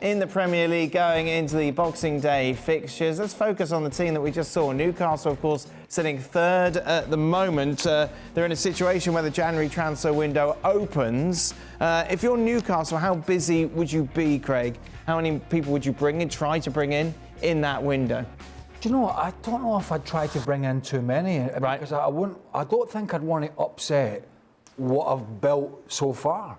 In the Premier League, going into the Boxing Day fixtures, let's focus on the team that we just saw. Newcastle, of course, sitting third at the moment. They're in a situation where the January transfer window opens. If you're Newcastle, how busy would you be, Craig? How many people would you try to bring in that window? Do you know, I don't know if I'd try to bring in too many. Right. Because I don't think I'd want to upset what I've built so far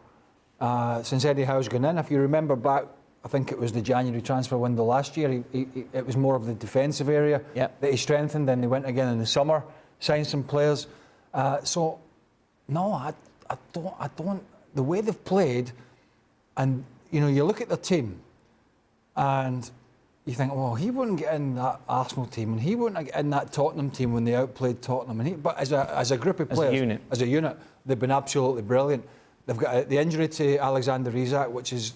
since Eddie Howe's gone in. If you remember back, I think it was the January transfer window last year. It was more of the defensive area that he strengthened. Then they went again in the summer, signed some players. So, no, I don't. The way they've played, and you look at the team, and you think, well, he wouldn't get in that Arsenal team, and he wouldn't get in that Tottenham team when they outplayed Tottenham. But as a group of players, as a unit, they've been absolutely brilliant. They've got the injury to Alexander Isak, which is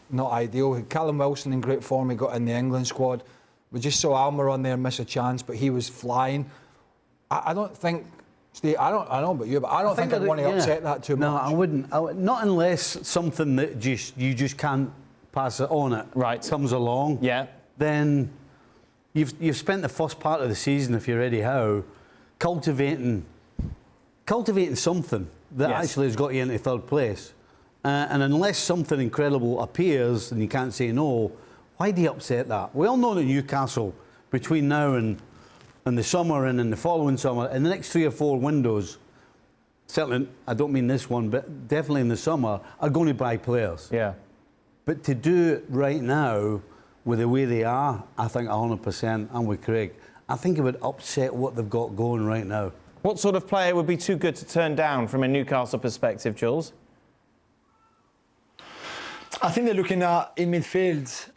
not ideal. Callum Wilson in great form, he got in the England squad. We just saw Almer on there miss a chance, but he was flying. I don't think, Steve, I don't know about you, but I don't think I'd want to upset that too much. No, I wouldn't. Not unless something that you just can't pass it on comes along. Yeah. Then you've spent the first part of the season, if you're Eddie Howe, cultivating something that actually has got you into third place. And unless something incredible appears and you can't say no, why do you upset that? We all know that Newcastle, between now and the summer and in the following summer, in the next 3 or 4 windows, certainly, I don't mean this one, but definitely in the summer, are going to buy players. Yeah. But to do it right now, with the way they are, I think 100%, I'm with Craig, I think it would upset what they've got going right now. What sort of player would be too good to turn down from a Newcastle perspective, Jules? I think they're looking at in midfield,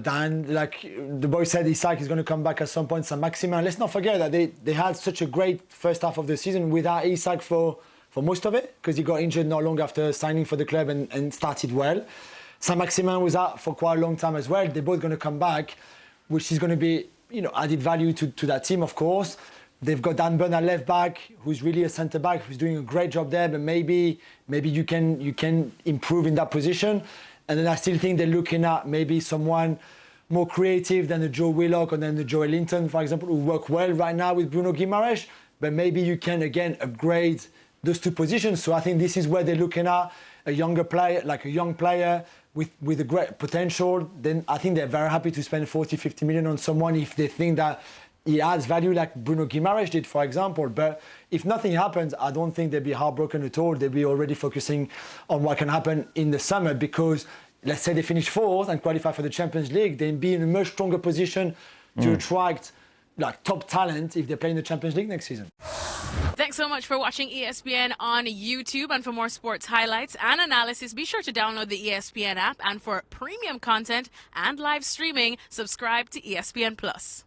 Dan, like the boy said, Isak is going to come back at some point, Saint-Maximin. Let's not forget that they had such a great first half of the season without Isak for most of it, because he got injured not long after signing for the club and started well. Saint-Maximin was out for quite a long time as well. They're both going to come back, which is going to be, added value to that team, of course. They've got Dan Burn at left back, who's really a centre back, who's doing a great job there. But maybe you can improve in that position. And then I still think they're looking at maybe someone more creative than the Joe Willock or than the Joe Linton, for example, who work well right now with Bruno Guimaraes. But maybe you can again upgrade those two positions. So I think this is where they're looking at a younger player, like a young player with a great potential. Then I think they're very happy to spend 40, 50 million on someone if they think that he adds value, like Bruno Guimaraes did, for example. But if nothing happens, I don't think they'd be heartbroken at all. They'd be already focusing on what can happen in the summer, because let's say they finish 4th and qualify for the Champions League, they'd be in a much stronger position to attract top talent if they play in the Champions League next season. Thanks so much for watching ESPN on YouTube. And for more sports highlights and analysis, be sure to download the ESPN app. And for premium content and live streaming, subscribe to ESPN Plus.